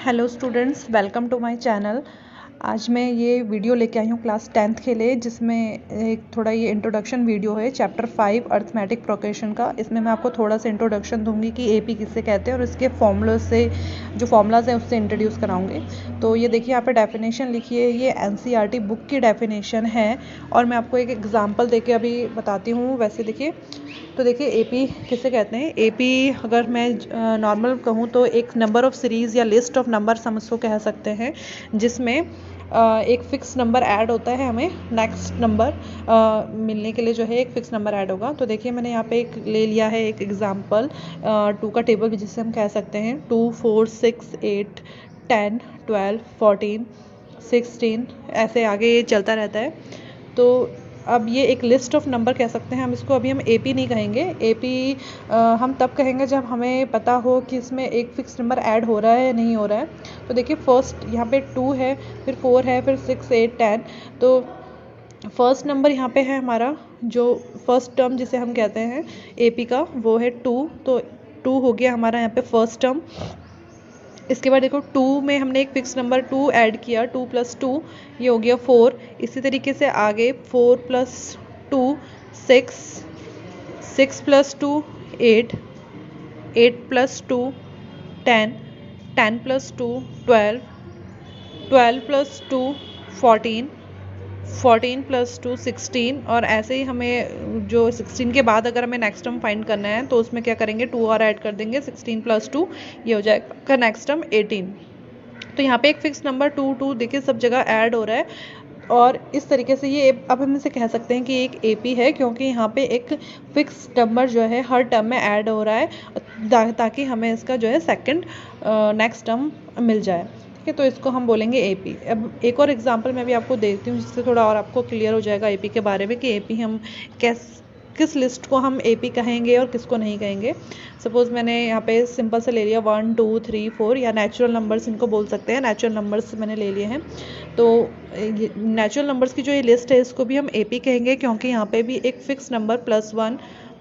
Hello students, welcome to my channel. आज मैं ये वीडियो लेके आई हूँ क्लास 10th के लिए, जिसमें एक थोड़ा ये इंट्रोडक्शन वीडियो है चैप्टर 5 अर्थमेटिक प्रोग्रेशन का। इसमें मैं आपको थोड़ा सा इंट्रोडक्शन दूंगी कि एपी किससे कहते हैं और इसके फॉर्मूला से जो फॉर्मूलाज हैं उससे इंट्रोड्यूस कराऊंगी। तो ये देखिए, यहाँ पे डेफिनेशन लिखी है, ये एनसीईआरटी बुक की डेफिनेशन है और मैं आपको एक एग्जाम्पल देके अभी बताती हूँ। वैसे देखिए, तो देखिए एपी किसे कहते हैं। एपी अगर मैं नॉर्मल कहूँ तो एक नंबर ऑफ सीरीज़ या लिस्ट ऑफ नंबर्स हम उसको कह सकते हैं, जिसमें एक फ़िक्स नंबर ऐड होता है। हमें नेक्स्ट नंबर मिलने के लिए जो है एक फ़िक्स नंबर ऐड होगा। तो देखिए, मैंने यहाँ पे एक ले लिया है एक एग्जांपल 2 का टेबल, जिसे हम कह सकते हैं 2 4 6 8 10 12 14 16, ऐसे आगे ये चलता रहता है। तो अब ये एक लिस्ट ऑफ नंबर कह सकते हैं हम इसको। अभी हम एपी नहीं कहेंगे। एपी हम तब कहेंगे जब हमें पता हो कि इसमें एक फ़िक्स नंबर ऐड हो रहा है या नहीं हो रहा है। तो देखिए, फर्स्ट यहाँ पे 2 है, फिर 4 है, फिर 6 8 10। तो फर्स्ट नंबर यहाँ पे है हमारा, जो फर्स्ट टर्म जिसे हम कहते हैं एपी का, वो है 2। तो 2 हो गया हमारा यहाँ पे फर्स्ट टर्म। इसके बाद देखो, 2 में हमने एक फिक्स नंबर 2 ऐड किया, 2 + 2 ये हो गया 4। इसी तरीके से आगे 4 + 2 6, 6 + 2 8, 8 + 2 10, 10 + 2 12, 12 + 2 14, 14 + 2 16। और ऐसे ही हमें जो 16 के बाद अगर हमें नेक्स्ट टर्म फाइंड करना है तो उसमें क्या करेंगे, 2 और ऐड कर देंगे, 16 + 2 ये हो जाएगा नेक्स्ट टर्म 18। तो यहाँ पे एक फिक्स नंबर 2 2 देखिए सब जगह ऐड हो रहा है। और इस तरीके से ये अब हम इसे कह सकते हैं कि एक एपी है, क्योंकि यहाँ पे एक फिक्स नंबर जो है हर टर्म में ऐड हो रहा है, ताकि हमें इसका जो है सेकंड नेक्स्ट टर्म मिल जाए। ठीक है, तो इसको हम बोलेंगे एपी। अब एक और एग्जांपल मैं भी आपको देती हूँ, जिससे थोड़ा और आपको क्लियर हो जाएगा एपी के बारे में कि एपी हम किस लिस्ट को हम एपी कहेंगे और किसको नहीं कहेंगे। सपोज़ मैंने यहाँ पे सिंपल से ले लिया 1 2 3 4, या नेचुरल नंबर्स इनको बोल सकते हैं, नेचुरल नंबर्स मैंने ले लिए हैं। तो नेचुरल नंबर्स की जो ये लिस्ट है इसको भी हम एपी कहेंगे, क्योंकि यहाँ पे भी एक फिक्स नंबर +1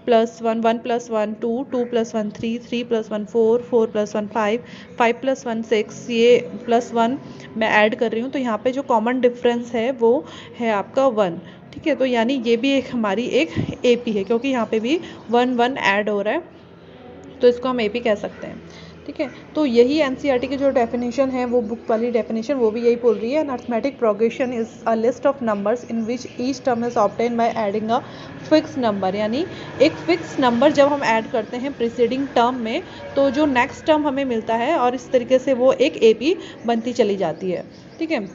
+1 1 + 1 2 2 + 1 3 3 + 1 4 4 + 1 5 5 + 1 6, ये +1 मैं ऐड कर रही हूँ। तो यहाँ पे जो कॉमन डिफरेंस है वो है आपका 1। ठीक है, तो यानी ये भी एक हमारी एक एपी है, क्योंकि यहाँ पे भी 1 1 ऐड हो रहा है, तो इसको हम एपी कह सकते हैं। ठीक है, तो यही एनसीईआरटी की जो डेफिनेशन है, वो बुक वाली डेफिनेशन, वो भी यही बोल रही है। An arithmetic progression is a list of numbers in which each term is obtain by adding a fix number. यानी एक फिक्स नंबर जब हम ऐड करते हैं प्रीसीडिंग टर्म में, तो जो नेक्स्ट टर्म हमें मिलता है, और इस तरीके से वो एक एपी बनती चली जाती है। ठीक है,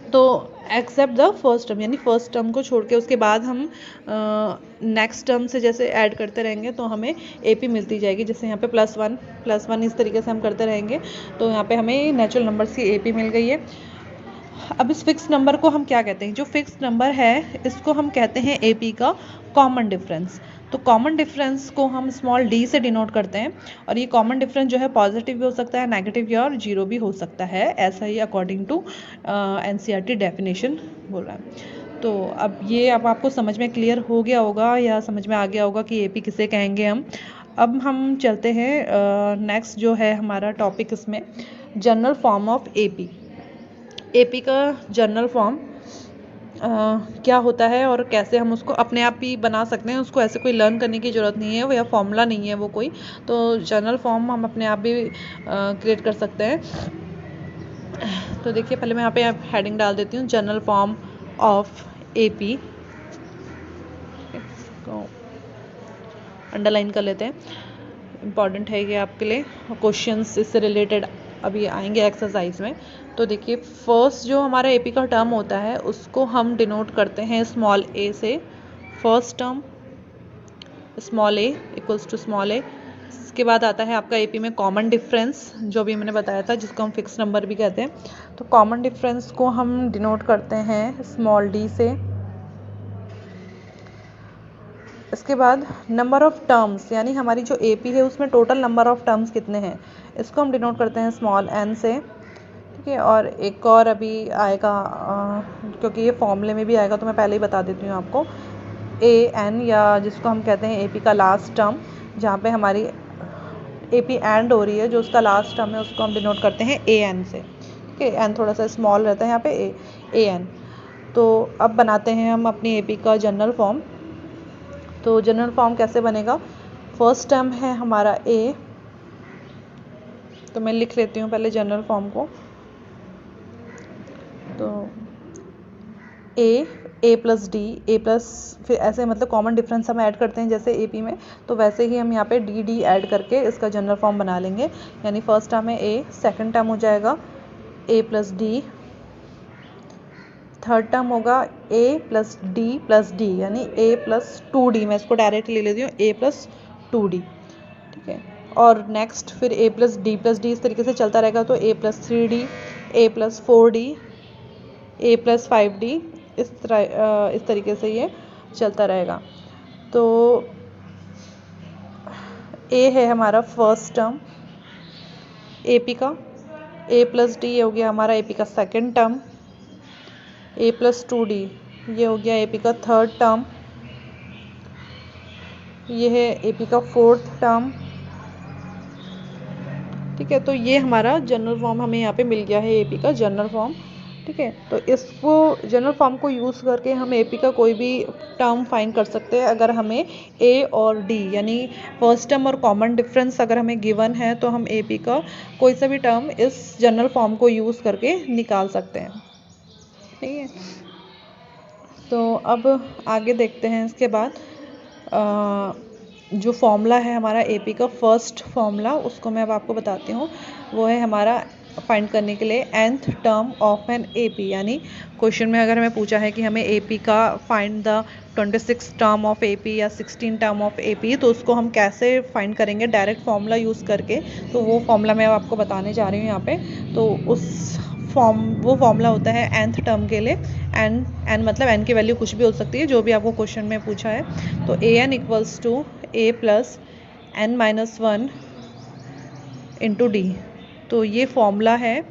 तो एक्सेप्ट द फर्स्ट टर्म, यानी फर्स्ट टर्म को छोड़ के उसके बाद हम नेक्स्ट टर्म से जैसे ऐड करते रहेंगे तो हमें एपी मिलती जाएगी। जैसे यहाँ पे +1 इस तरीके से हम करते रहेंगे, तो यहाँ पे हमें नेचुरल नंबर्स की एपी मिल गई है। अब इस फिक्स नंबर को हम क्या कहते हैं, जो फिक्स नंबर है इसको हम कहते हैं एपी का कॉमन डिफरेंस। तो कॉमन डिफरेंस को हम स्मॉल डी से डिनोट करते हैं, और ये कॉमन डिफरेंस जो है पॉजिटिव भी हो सकता है, नेगेटिव या और जीरो भी हो सकता है, ऐसा ही अकॉर्डिंग टू एनसीईआरटी डेफिनेशन बोल रहा है। तो अब आपको समझ में क्लियर हो गया होगा या समझ में आ गया होगा कि एपी किसे कहेंगे हम। अब हम चलते हैं नेक्स्ट जो है हमारा टॉपिक, इसमें general form of AP. AP का जनरल फॉर्म क्या होता है और कैसे हम उसको अपने आप ही बना सकते हैं। उसको ऐसे कोई लर्न करने की ज़रूरत नहीं है, वो या फॉर्मूला नहीं है वो कोई। तो जनरल फॉर्म हम अपने आप भी क्रिएट कर सकते हैं। तो देखिए, पहले मैं यहाँ पे हेडिंग डाल देती हूँ, general form of AP, underline कर लेते हैं, इम्पॉर्टेंट है ये आपके लिए। क्वेश्चंस इससे रिलेटेड अभी आएंगे एक्सरसाइज में। तो देखिए, फर्स्ट जो हमारा एपी का टर्म होता है उसको हम डिनोट करते हैं स्मॉल ए से। First term small a equals to small a. इसके बाद आता है आपका एपी में कॉमन डिफरेंस, जो भी मैंने बताया था, जिसको हम फिक्स नंबर भी कहते हैं। तो कॉमन डिफरेंस को हम डिनोट करते हैं स्मॉल डी से। इसके बाद नंबर ऑफ टर्म्स, यानी हमारी जो एपी है उसमें टोटल नंबर ऑफ टर्म्स कितने हैं, इसको हम डिनोट करते हैं स्मॉल एन से। ठीक है, और एक और अभी आएगा, क्योंकि ये फॉर्मूले में भी आएगा तो मैं पहले ही बता देती हूँ आपको, ए एन, या जिसको हम कहते हैं एपी का लास्ट टर्म, जहाँ पे हमारी ए पी एंड हो रही है, जो उसका लास्ट टर्म है उसको हम डिनोट करते हैं ए एन से। ठीक है, एन थोड़ा सा स्मॉल रहता है यहाँ पे, ए एन। तो अब बनाते हैं हम अपनी ए पी का जनरल फॉर्म। तो जनरल फॉर्म कैसे बनेगा, फर्स्ट टर्म है हमारा ए, तो मैं लिख लेती हूँ पहले जनरल फॉर्म को। तो ए प्लस डी, ए प्लस, फिर ऐसे मतलब कॉमन डिफरेंस हम ऐड करते हैं जैसे ए पी में, तो वैसे ही हम यहाँ पे डी डी ऐड करके इसका जनरल फॉर्म बना लेंगे। यानी फर्स्ट टर्म है ए, सेकंड टर्म हो जाएगा ए प्लस डी, थर्ड टर्म होगा ए प्लस डी यानी ए प्लस टू डी, मैं इसको डायरेक्ट ले लेती हूँ ए प्लस टू डी। ठीक है, और नेक्स्ट फिर ए प्लस डी इस तरीके से चलता रहेगा। तो ए प्लस थ्री डी, ए प्लस फोर डी, ए प्लस फाइव डी, इस तरीके से ये चलता रहेगा। तो ए है हमारा फर्स्ट टर्म ए पी का, ए प्लस डी ये हो गया हमारा ए पी का सेकेंड टर्म, ए प्लस टू डी ये हो गया ए पी का थर्ड टर्म, ये है ए पी का फोर्थ टर्म। ठीक है, तो ये हमारा जनरल फॉर्म हमें यहाँ पे मिल गया है ए पी का जनरल फॉर्म। ठीक है, तो इसको जनरल फॉर्म को यूज़ करके हम ए पी का कोई भी टर्म फाइंड कर सकते हैं। अगर हमें ए और डी यानी फर्स्ट टर्म और कॉमन डिफरेंस अगर हमें गिवन है, तो हम ए पी का कोई सा भी टर्म इस जनरल फॉर्म को यूज़ करके निकाल सकते हैं। ठीक है, तो अब आगे देखते हैं। इसके बाद जो फॉर्मूला है हमारा ए पी का फर्स्ट फॉर्मूला, उसको मैं अब आपको बताती हूँ। वो है हमारा फाइंड करने के लिए nth term of an A P, यानी क्वेश्चन में अगर हमें पूछा है कि हमें ए पी का find the 26 term of A P या 16 टर्म ऑफ ए पी, तो उसको हम कैसे फाइंड करेंगे डायरेक्ट फॉर्मूला यूज़ करके। तो वो फॉर्मूला मैं अब आपको बताने जा रही हूँ यहाँ पे। तो वो फॉर्मूला होता है nth टर्म के लिए, एन मतलब एन की वैल्यू कुछ भी हो सकती है, जो भी आपको क्वेश्चन में पूछा है। तो a n equals to A plus n minus one into d. तो ये फॉर्मूला है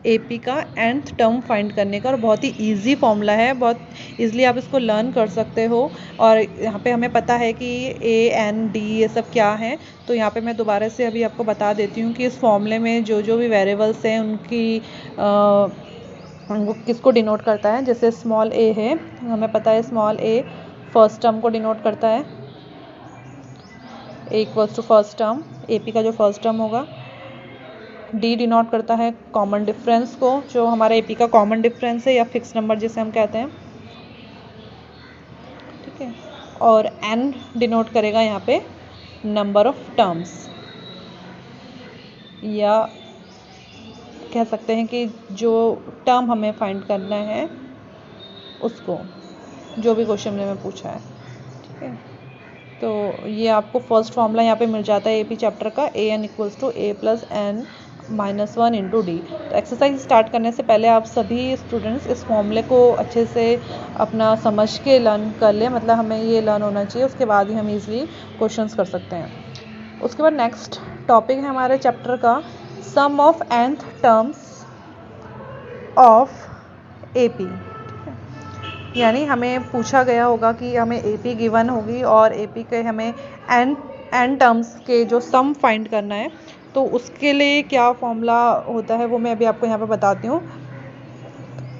ए पी का nth टर्म फाइंड करने का, और बहुत ही इजी फॉर्मूला है, बहुत इजीली आप इसको लर्न कर सकते हो। और यहाँ पे हमें पता है कि ए एन डी ये सब क्या है। तो यहाँ पे मैं दोबारा से अभी आपको बता देती हूँ कि इस फॉर्मूले में जो जो भी वेरिएबल्स हैं उनको किसको डिनोट करता है। जैसे स्मॉल ए है, हमें पता है स्मॉल ए फर्स्ट टर्म को डिनोट करता है, a equals to first term, A P का जो फर्स्ट टर्म होगा। डी डिनोट करता है कॉमन डिफरेंस को, जो हमारा ए पी का कॉमन डिफरेंस है या फिक्स नंबर जिसे हम कहते हैं। ठीक है, और एन डिनोट करेगा यहाँ पे नंबर ऑफ टर्म्स, या कह सकते हैं कि जो टर्म हमें फाइंड करना है उसको, जो भी क्वेश्चन में पूछा है। ठीक है, तो ये आपको फर्स्ट फॉर्मूला यहाँ पे मिल जाता है ए पी चैप्टर का, a n equals to A plus n minus one into d. तो एक्सरसाइज स्टार्ट करने से पहले आप सभी स्टूडेंट्स इस फॉर्मूले को अच्छे से अपना समझ के लर्न कर लें, मतलब हमें ये लर्न होना चाहिए, उसके बाद ही हम इजीली क्वेश्चंस कर सकते हैं। उसके बाद नेक्स्ट टॉपिक है हमारे चैप्टर का sum of nth terms of A P. यानी हमें पूछा गया होगा कि हमें ए पी गिवन होगी और ए पी के हमें n टर्म्स के जो सम फाइंड करना है, तो उसके लिए क्या फॉर्मूला होता है वो मैं अभी आपको यहाँ पे बताती हूँ।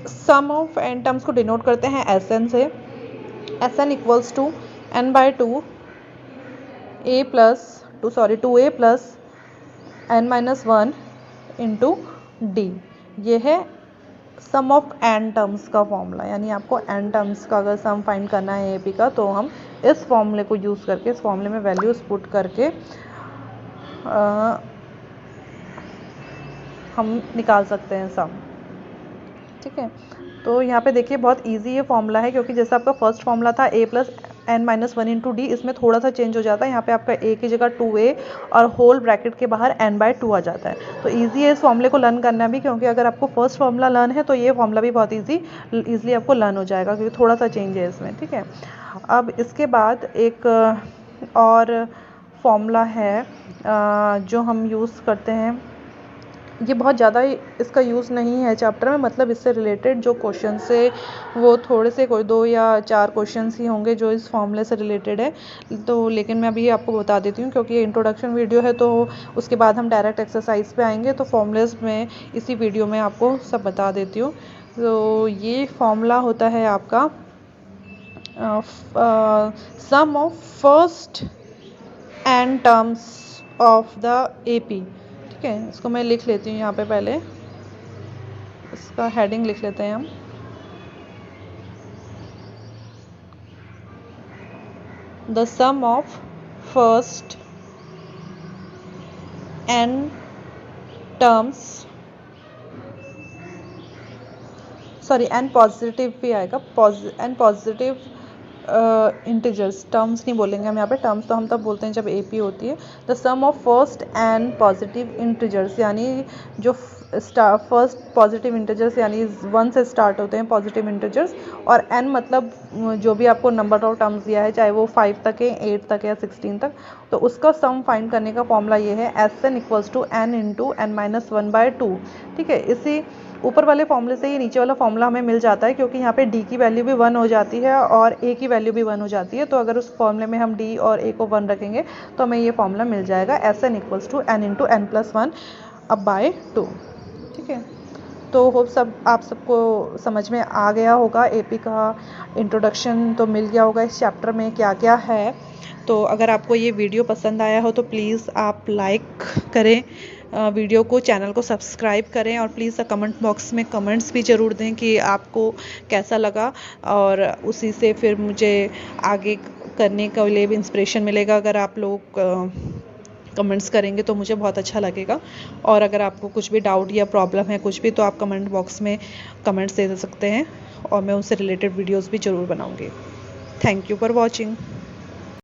सम ऑफ n टर्म्स को डिनोट करते हैं एस एन से। S N equals to n by two A plus n minus one into D. ये है सम ऑफ n टर्म्स का फॉर्मूला। यानी आपको n टर्म्स का अगर सम फाइंड करना है ए पी का, तो हम इस फॉर्मूले को यूज़ करके, इस फॉर्मूले में वैल्यूज पुट करके हम निकाल सकते हैं सम। ठीक है, तो यहाँ पे देखिए बहुत इजी ये फॉर्मूला है, क्योंकि जैसे आपका फर्स्ट फॉर्मूला था a plus n minus one into d, इसमें थोड़ा सा चेंज हो जाता है। यहाँ पे आपका ए की जगह 2a और होल ब्रैकेट के बाहर n बाई टू आ जाता है। तो ईजी है इस फॉर्मूले को लर्न करना भी, क्योंकि अगर आपको फर्स्ट फॉर्मूला लर्न है तो ये फॉर्मूला भी बहुत ईजिली आपको लर्न हो जाएगा, क्योंकि थोड़ा सा चेंज है इसमें। ठीक है, अब इसके बाद एक और फॉर्मूला है जो हम यूज़ करते हैं ये बहुत ज़्यादा इसका यूज़ नहीं है चैप्टर में, मतलब इससे रिलेटेड जो क्वेश्चन से वो थोड़े से कोई 2 या 4 क्वेश्चंस ही होंगे जो इस फॉर्मूले से रिलेटेड है। तो लेकिन मैं अभी आपको बता देती हूँ क्योंकि ये इंट्रोडक्शन वीडियो है, तो उसके बाद हम डायरेक्ट एक्सरसाइज पे आएंगे। तो फॉर्मूलेस में इसी वीडियो में आपको सब बता देती हूँ। तो ये फॉर्मूला होता है आपका sum of first N terms of the AP। ठीक है, इसको मैं लिख लेती हूँ यहाँ पे, पहले इसका हेडिंग लिख लेते हैं हम। The sum of first N terms, sorry N positive भी आएगा, एन पॉजिटिव इंटीजर्स, टर्म्स नहीं बोलेंगे हम यहाँ पे, टर्म्स तो हम तब बोलते हैं जब AP होती है। The sum of first N positive integers, यानी जो फर्स्ट पॉजिटिव इंटीजर्स यानी 1 से स्टार्ट होते हैं पॉजिटिव इंटीजर्स, और n मतलब जो भी आपको नंबर ऑफ टर्म्स दिया है, चाहे वो 5 तक है, 8 तक या 16 तक, तो उसका सम फाइंड करने का फॉर्मूला ये है Sn equals to n into n-1/2। ठीक है, इसी ऊपर वाले फॉर्मूले से ये नीचे वाला फॉर्मूला हमें मिल जाता है, क्योंकि यहाँ पे d की वैल्यू भी 1 हो जाती है और a की वैल्यू भी 1 हो जाती है। तो अगर उस फॉर्मूले में हम d और a को 1 रखेंगे तो हमें ये फॉर्मूला मिल जाएगा Sn equals to n into n+1/2। ठीक है, तो होप सब आप सबको समझ में आ गया होगा, AP का इंट्रोडक्शन तो मिल गया होगा इस चैप्टर में क्या क्या है। तो अगर आपको ये वीडियो पसंद आया हो तो प्लीज़ आप लाइक करें वीडियो को, चैनल को सब्सक्राइब करें, और प्लीज़ कमेंट बॉक्स में कमेंट्स भी ज़रूर दें कि आपको कैसा लगा, और उसी से फिर मुझे आगे करने के लिए भी इंस्पिरेशन मिलेगा। अगर आप लोग कमेंट्स करेंगे तो मुझे बहुत अच्छा लगेगा। और अगर आपको कुछ भी डाउट या प्रॉब्लम है कुछ भी, तो आप कमेंट बॉक्स में कमेंट्स दे सकते हैं और मैं उससे रिलेटेड वीडियोस भी ज़रूर बनाऊंगी। Thank you for watching.